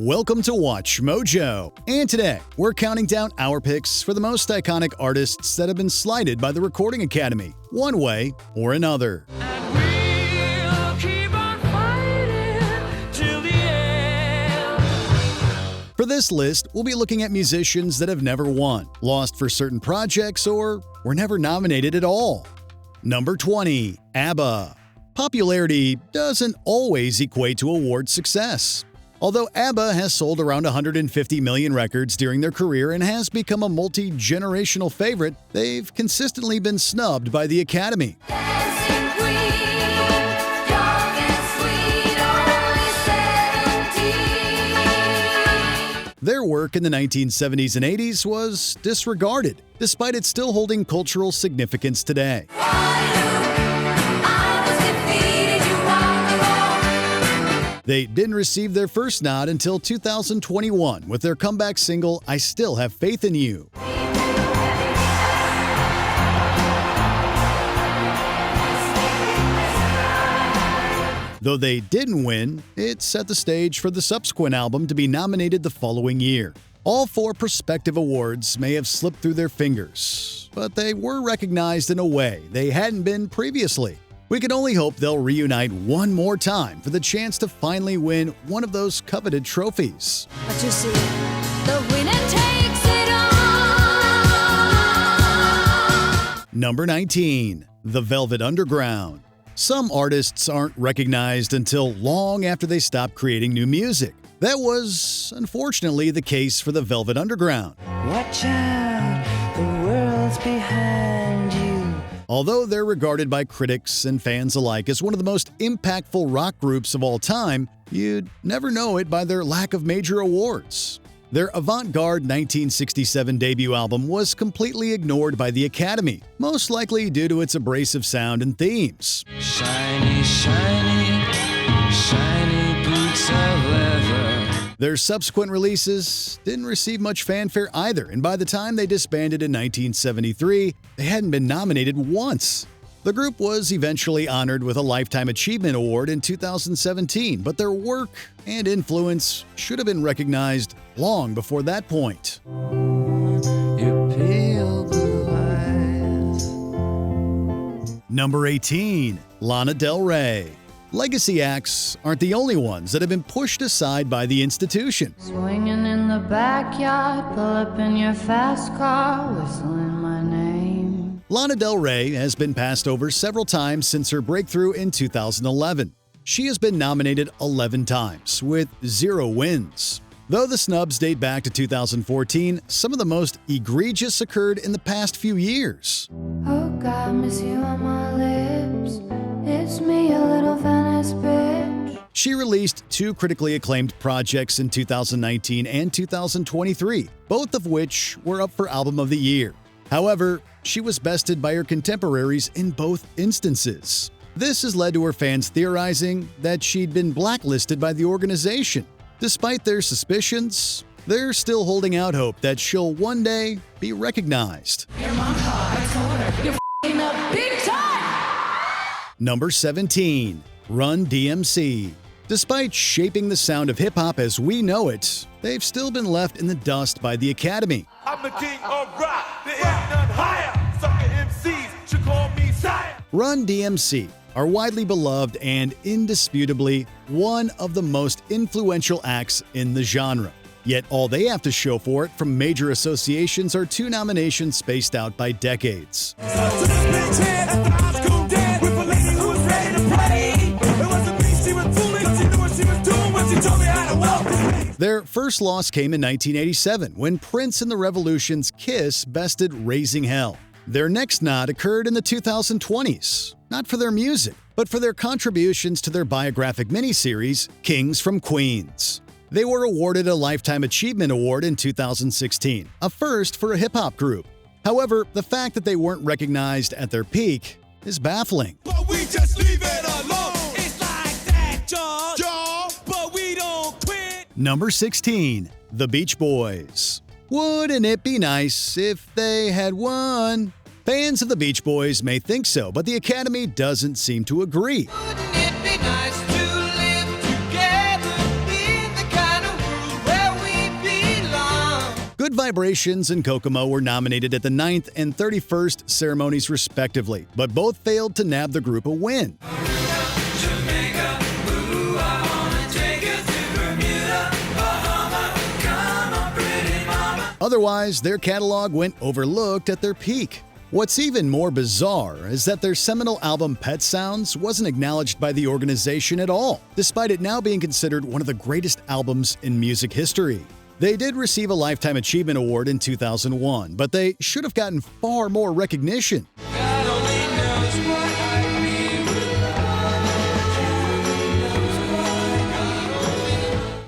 Welcome to Watch Mojo, and today we're counting down our picks for the most iconic artists that have been slighted by the Recording Academy, one way or another. For this list, we'll be looking at musicians that have never won, lost for certain projects, or were never nominated at all. Number 20. ABBA. Popularity doesn't always equate to award success. Although ABBA has sold around 150 million records during their career and has become a multi-generational favorite, they've consistently been snubbed by the Academy. Their work in the 1970s and 80s was disregarded, despite it still holding cultural significance today. They didn't receive their first nod until 2021 with their comeback single, I Still Have Faith in You. Though they didn't win, it set the stage for the subsequent album to be nominated the following year. All four prospective awards may have slipped through their fingers, but they were recognized in a way they hadn't been previously. We can only hope they'll reunite one more time for the chance to finally win one of those coveted trophies. But you see, the winner takes it all. Number 19. The Velvet Underground. Some artists aren't recognized until long after they stop creating new music. That was, unfortunately, the case for the Velvet Underground. Watch out, the world's behind you. Although they're regarded by critics and fans alike as one of the most impactful rock groups of all time, you'd never know it by their lack of major awards. Their avant-garde 1967 debut album was completely ignored by the Academy, most likely due to its abrasive sound and themes. Shiny, shiny, shiny boots of leather. Their subsequent releases didn't receive much fanfare either, and by the time they disbanded in 1973, they hadn't been nominated once. The group was eventually honored with a Lifetime Achievement Award in 2017, but their work and influence should have been recognized long before that point. Your pale blue eyes. Number 18. Lana Del Rey. Legacy acts aren't the only ones that have been pushed aside by the institution. Swinging in the backyard, pull up in your fast car, whistling my name. Lana Del Rey has been passed over several times since her breakthrough in 2011. She has been nominated 11 times, with 0 wins. Though the snubs date back to 2014, some of the most egregious occurred in the past few years. Oh God, miss you on my lips. It's me, a little Venice bitch. She released 2 critically acclaimed projects in 2019 and 2023, both of which were up for Album of the Year. However, she was bested by her contemporaries in both instances. This has led to her fans theorizing that she'd been blacklisted by the organization. Despite their suspicions, they're still holding out hope that she'll one day be recognized. Number 17. Run-DMC. Despite shaping the sound of hip-hop as we know it, they've still been left in the dust by the Academy. I'm the king of rock, there ain't none higher. Sucker MCs should call me sire. Run-DMC are widely beloved and indisputably one of the most influential acts in the genre. Yet all they have to show for it from major associations are 2 nominations spaced out by decades. Their first loss came in 1987 when Prince and the Revolution's Kiss bested Raising Hell. Their next nod occurred in the 2020s, not for their music, but for their contributions to their biographic miniseries, Kings from Queens. They were awarded a Lifetime Achievement Award in 2016, a first for a hip-hop group. However, the fact that they weren't recognized at their peak is baffling. But we just leave it alone. It's like that, y'all. But we don't quit. Number 16. The Beach Boys. Wouldn't it be nice if they had won? Fans of the Beach Boys may think so, but the Academy doesn't seem to agree. Wouldn't it be nice to live together in the kind of world Vibrations and Kokomo were nominated at the 9th and 31st ceremonies respectively, but both failed to nab the group a win. Otherwise, their catalog went overlooked at their peak. What's even more bizarre is that their seminal album Pet Sounds wasn't acknowledged by the organization at all, despite it now being considered one of the greatest albums in music history. They did receive a Lifetime Achievement Award in 2001, but they should have gotten far more recognition.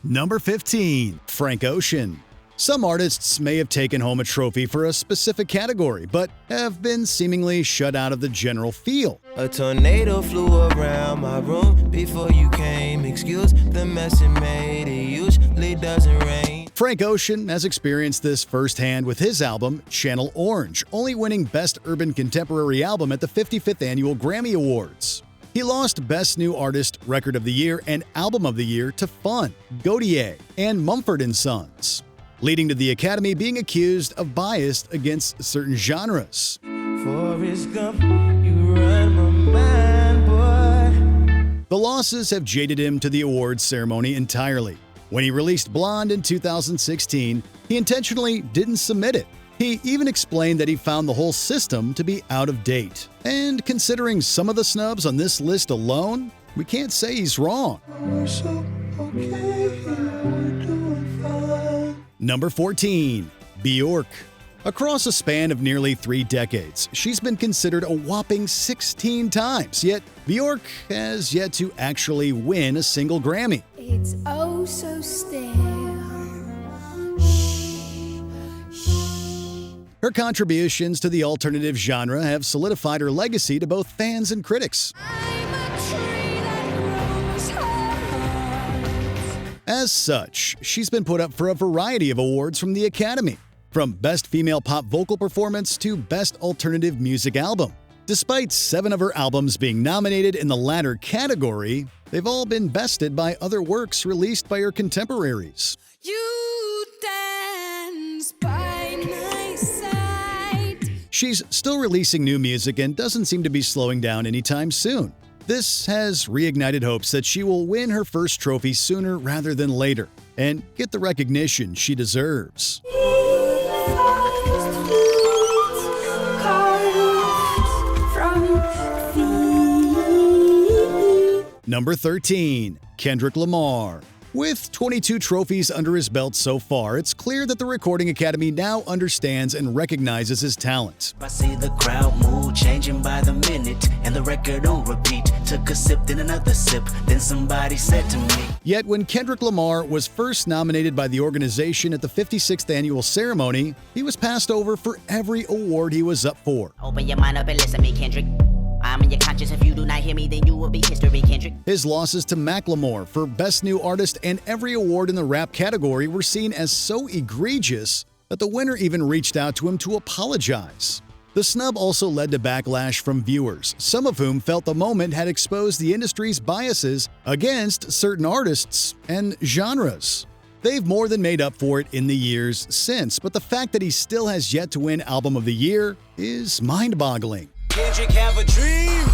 Number 15. Frank Ocean. Some artists may have taken home a trophy for a specific category, but have been seemingly shut out of the general field. A tornado flew around my room before you came. Excuse the mess it made. It usually doesn't rain. Frank Ocean has experienced this firsthand with his album, Channel Orange, only winning Best Urban Contemporary Album at the 55th Annual Grammy Awards. He lost Best New Artist, Record of the Year, and Album of the Year to Fun, Gaudier, and Mumford & Sons, leading to the Academy being accused of bias against certain genres. Forrest Gump, you run my mind, boy. The losses have jaded him to the awards ceremony entirely. When he released Blonde in 2016, he intentionally didn't submit it. He even explained that he found the whole system to be out of date. And considering some of the snubs on this list alone, we can't say he's wrong. Number 14. Bjork. Across a span of nearly 3 decades, she's been considered a whopping 16 times, yet Bjork has yet to actually win a single Grammy. It's oh so still. Shh, shh. Her contributions to the alternative genre have solidified her legacy to both fans and critics. I'm a tree that grows hard. As such, she's been put up for a variety of awards from the Academy, from Best Female Pop Vocal Performance to Best Alternative Music Album. Despite 7 of her albums being nominated in the latter category, they've all been bested by other works released by her contemporaries. You dance by my side. She's still releasing new music and doesn't seem to be slowing down anytime soon. This has reignited hopes that she will win her first trophy sooner rather than later and get the recognition she deserves. Number 13. Kendrick Lamar. With 22 trophies under his belt so far, it's clear that the Recording Academy now understands and recognizes his talent. I see the crowd mood changing by the minute, and the record on repeat. Took a sip, then another sip, then somebody said to me. Yet when Kendrick Lamar was first nominated by the organization at the 56th annual ceremony, he was passed over for every award he was up for. Open your mind up and listen to me, Kendrick. I'm in your conscience. If you do not hear me, then you will be history, Kendrick. His losses to Macklemore for Best New Artist and every award in the rap category were seen as so egregious that the winner even reached out to him to apologize. The snub also led to backlash from viewers, some of whom felt the moment had exposed the industry's biases against certain artists and genres. They've more than made up for it in the years since, but the fact that he still has yet to win Album of the Year is mind-boggling. Kendrick have a dream.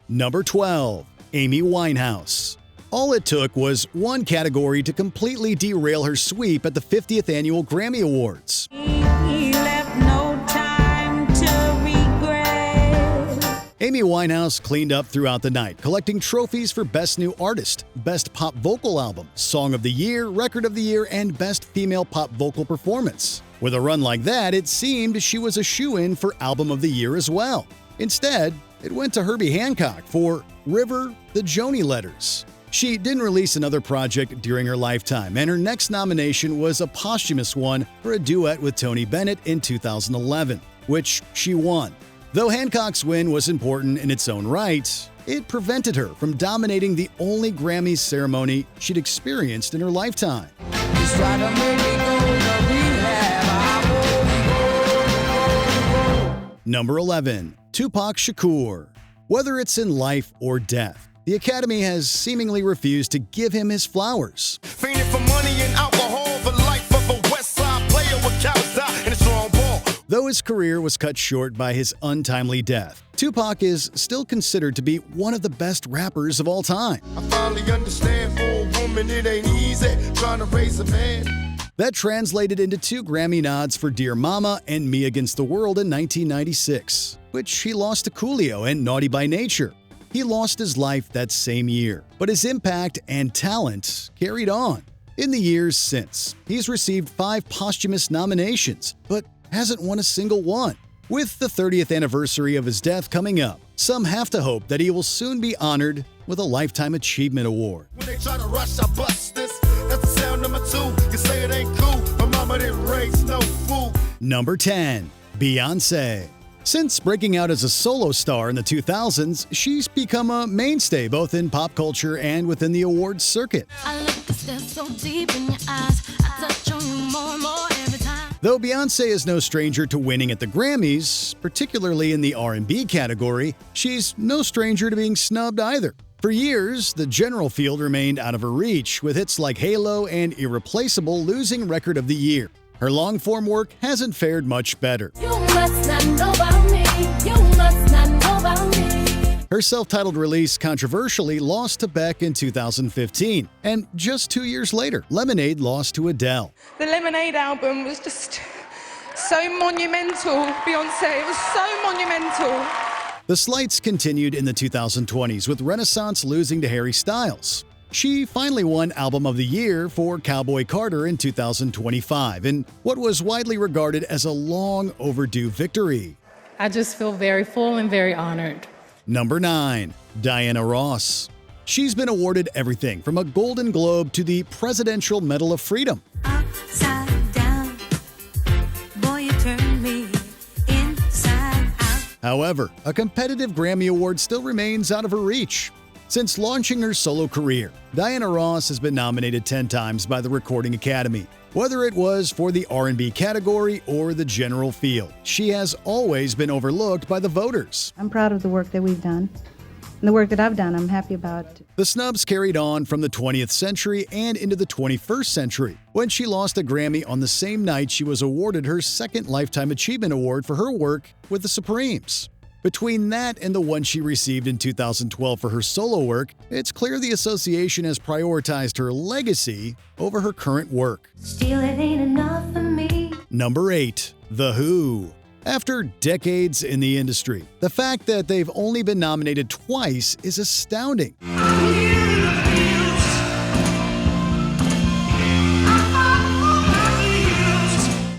Number 12. Amy Winehouse. All it took was one category to completely derail her sweep at the 50th Annual Grammy Awards. He left no time to regret. Amy Winehouse cleaned up throughout the night, collecting trophies for Best New Artist, Best Pop Vocal Album, Song of the Year, Record of the Year, and Best Female Pop Vocal Performance. With a run like that, it seemed she was a shoo-in for Album of the Year as well. Instead, it went to Herbie Hancock for River, the Joni Letters. She didn't release another project during her lifetime, and her next nomination was a posthumous one for a duet with Tony Bennett in 2011, which she won. Though Hancock's win was important in its own right, it prevented her from dominating the only Grammys ceremony she'd experienced in her lifetime. Number 11. Tupac Shakur. Whether it's in life or death, the Academy has seemingly refused to give him his flowers. Fainted for money and alcohol for life. his career was cut short by his untimely death, Tupac is still considered to be one of the best rappers of all time. I finally understand for a woman it ain't easy trying to raise a man. That translated into 2 Grammy nods for Dear Mama and Me Against the World in 1996, which he lost to Coolio and Naughty by Nature. He lost his life that same year, but his impact and talent carried on. In the years since, he's received 5 posthumous nominations, but hasn't won a single one. With the 30th anniversary of his death coming up, some have to hope that he will soon be honored with a Lifetime Achievement Award. When they try to rush, I bust this. That's the sound number 2. You say it ain't cool. My mama didn't raise no fool. Number 10. Beyonce. Since breaking out as a solo star in the 2000s, she's become a mainstay both in pop culture and within the awards circuit. I look to stare so deep in your eyes. I touch on you more and more every time. Though Beyoncé is no stranger to winning at the Grammys, particularly in the R&B category, she's no stranger to being snubbed either. For years, the general field remained out of her reach, with hits like Halo and Irreplaceable losing Record of the Year. Her long-form work hasn't fared much better. You must not know about me. You must not know about me. Her self-titled release controversially lost to Beck in 2015, and just 2 years later, Lemonade lost to Adele. The Lemonade album was just so monumental, Beyonce. It was so monumental. The slights continued in the 2020s, with Renaissance losing to Harry Styles. She finally won Album of the Year for Cowboy Carter in 2025, in what was widely regarded as a long overdue victory. I just feel very full and very honored. Number 9. Diana Ross. She's been awarded everything from a Golden Globe to the Presidential Medal of Freedom. Upside down. Boy, you turn me inside out. However, a competitive Grammy Award still remains out of her reach. Since launching her solo career, Diana Ross has been nominated 10 times by the Recording Academy. Whether it was for the R&B category or the general field, she has always been overlooked by the voters. I'm proud of the work that we've done. And the work that I've done, I'm happy about. The snubs carried on from the 20th century and into the 21st century, when she lost a Grammy on the same night she was awarded her 2nd Lifetime Achievement Award for her work with the Supremes. Between that and the one she received in 2012 for her solo work, it's clear the association has prioritized her legacy over her current work. Still, it ain't enough for me. Number 8. The Who. After decades in the industry, the fact that they've only been nominated twice is astounding.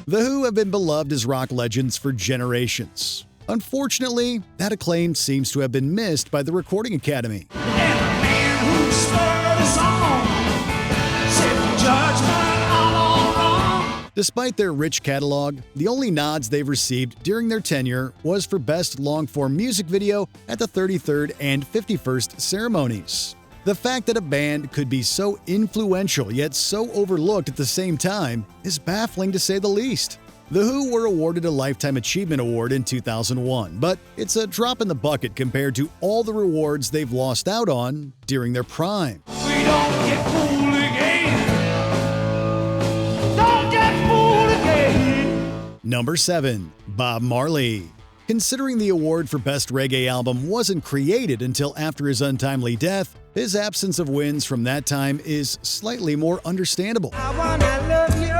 The Who have been beloved as rock legends for generations. Unfortunately, that acclaim seems to have been missed by the Recording Academy. Despite their rich catalog, the only nods they've received during their tenure was for Best Long-Form Music Video at the 33rd and 51st ceremonies. The fact that a band could be so influential yet so overlooked at the same time is baffling to say the least. The Who were awarded a Lifetime Achievement Award in 2001, but it's a drop in the bucket compared to all the rewards they've lost out on during their prime. We don't get fooled again. Don't get fooled again. Number 7. Bob Marley. Considering the award for Best Reggae Album wasn't created until after his untimely death, his absence of wins from that time is slightly more understandable. I wanna love you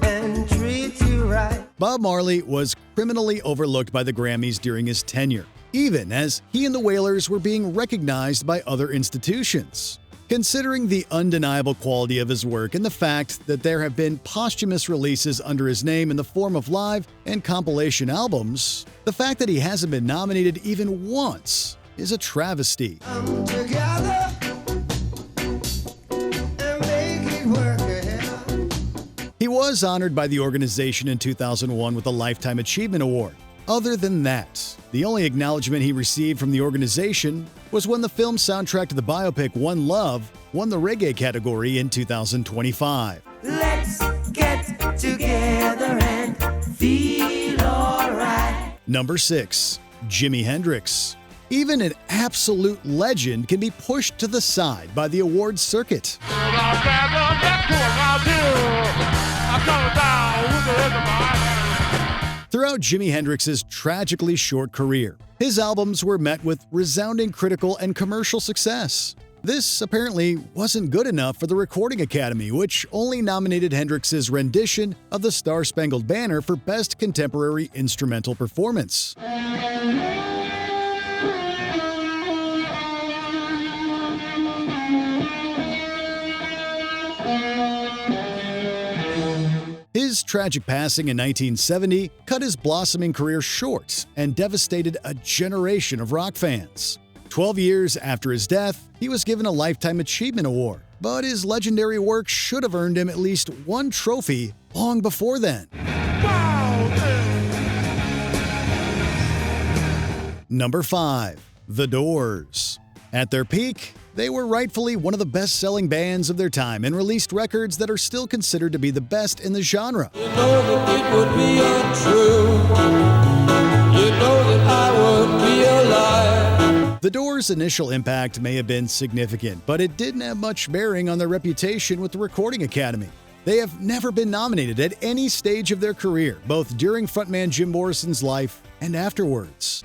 and treat you right. Bob Marley was criminally overlooked by the Grammys during his tenure, even as he and the Wailers were being recognized by other institutions. Considering the undeniable quality of his work and the fact that there have been posthumous releases under his name in the form of live and compilation albums, the fact that he hasn't been nominated even once is a travesty. Together and make it work ahead. He was honored by the organization in 2001 with a Lifetime Achievement Award. Other than that, the only acknowledgement he received from the organization was when the film soundtrack to the biopic One Love won the reggae category in 2025. Let's get together and feel alright. Number 6. Jimi Hendrix. Even an absolute legend can be pushed to the side by the awards circuit. I'm coming down with the rhythm. Throughout Jimi Hendrix's tragically short career, his albums were met with resounding critical and commercial success. This apparently wasn't good enough for the Recording Academy, which only nominated Hendrix's rendition of the Star-Spangled Banner for Best Contemporary Instrumental Performance. His tragic passing in 1970 cut his blossoming career short and devastated a generation of rock fans. 12 years after his death, he was given a Lifetime Achievement Award, but his legendary work should have earned him at least one trophy long before then. Number 5. The Doors. At their peak, they were rightfully one of the best-selling bands of their time and released records that are still considered to be the best in the genre. You know that it would be untrue. You know that I would be a liar. The Doors' initial impact may have been significant, but it didn't have much bearing on their reputation with the Recording Academy. They have never been nominated at any stage of their career, both during frontman Jim Morrison's life and afterwards.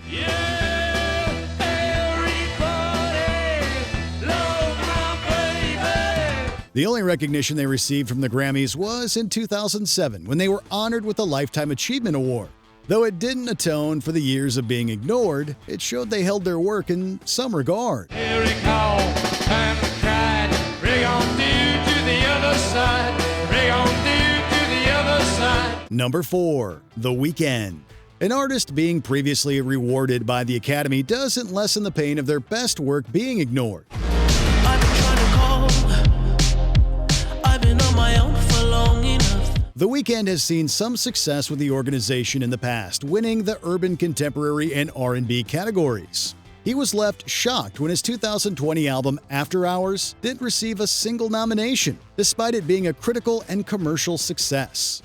The only recognition they received from the Grammys was in 2007, when they were honored with a Lifetime Achievement Award. Though it didn't atone for the years of being ignored, it showed they held their work in some regard. Number 4. The Weeknd. An artist being previously rewarded by the Academy doesn't lessen the pain of their best work being ignored. The Weeknd has seen some success with the organization in the past, winning the Urban Contemporary and R&B categories. He was left shocked when his 2020 album After Hours didn't receive a single nomination, despite it being a critical and commercial success.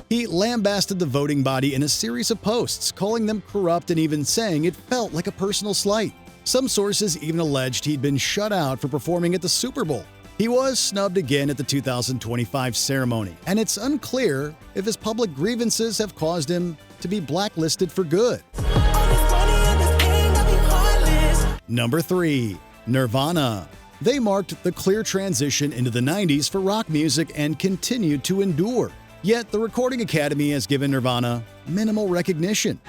He lambasted the voting body in a series of posts, calling them corrupt and even saying it felt like a personal slight. Some sources even alleged he'd been shut out for performing at the Super Bowl. He was snubbed again at the 2025 ceremony, and it's unclear if his public grievances have caused him to be blacklisted for good. Number 3. Nirvana. They marked the clear transition into the 90s for rock music and continued to endure. Yet the Recording Academy has given Nirvana minimal recognition.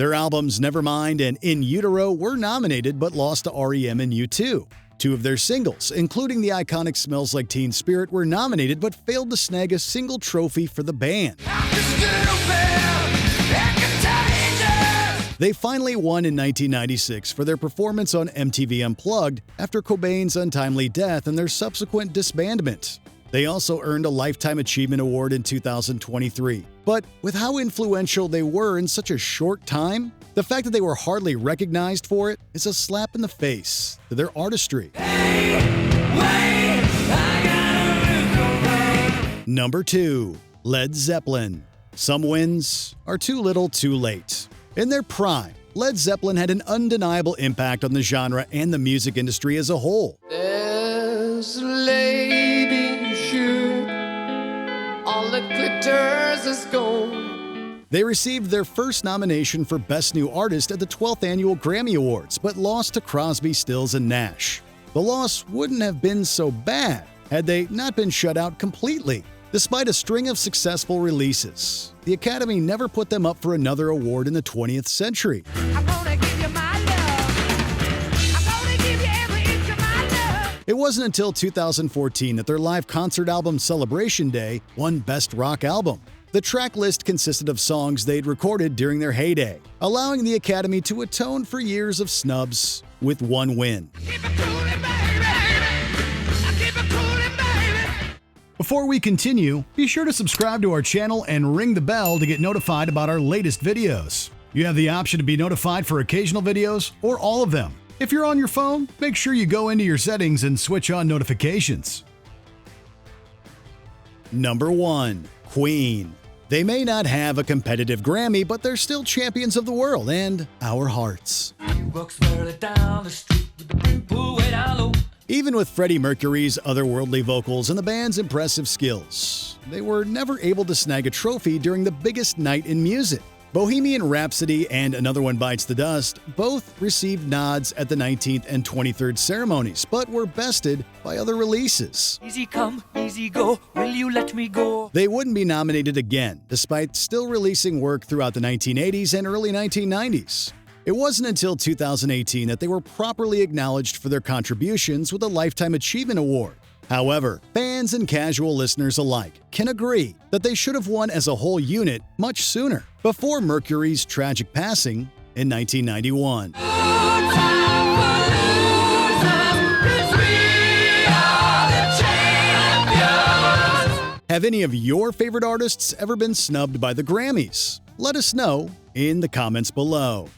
Their albums Nevermind and In Utero were nominated but lost to R.E.M. and U2. Two of their singles, including the iconic Smells Like Teen Spirit, were nominated but failed to snag a single trophy for the band. They finally won in 1996 for their performance on MTV Unplugged after Cobain's untimely death and their subsequent disbandment. They also earned a Lifetime Achievement Award in 2023. But with how influential they were in such a short time, the fact that they were hardly recognized for it is a slap in the face to their artistry. Number 2. Led Zeppelin. Some wins are too little too late. In their prime, Led Zeppelin had an undeniable impact on the genre and the music industry as a whole. There's a lady all that glitters is gold. They received their first nomination for Best New Artist at the 12th Annual Grammy Awards, but lost to Crosby, Stills, and Nash. The loss wouldn't have been so bad had they not been shut out completely. Despite a string of successful releases, the Academy never put them up for another award in the 20th century. It wasn't until 2014 that their live concert album Celebration Day won Best Rock Album. The track list consisted of songs they'd recorded during their heyday, allowing the Academy to atone for years of snubs with one win. Before we continue, be sure to subscribe to our channel and ring the bell to get notified about our latest videos. You have the option to be notified for occasional videos or all of them. If you're on your phone, make sure you go into your settings and switch on notifications. Number 1. Queen. They may not have a competitive Grammy, but they're still champions of the world and our hearts. Even with Freddie Mercury's otherworldly vocals and the band's impressive skills, they were never able to snag a trophy during the biggest night in music. Bohemian Rhapsody and Another One Bites the Dust both received nods at the 19th and 23rd ceremonies, but were bested by other releases. Easy come, easy go, will you let me go? They wouldn't be nominated again, despite still releasing work throughout the 1980s and early 1990s. It wasn't until 2018 that they were properly acknowledged for their contributions with a Lifetime Achievement Award. However, fans and casual listeners alike can agree that they should have won as a whole unit much sooner, before Mercury's tragic passing in 1991. Have any of your favorite artists ever been snubbed by the Grammys? Let us know in the comments below.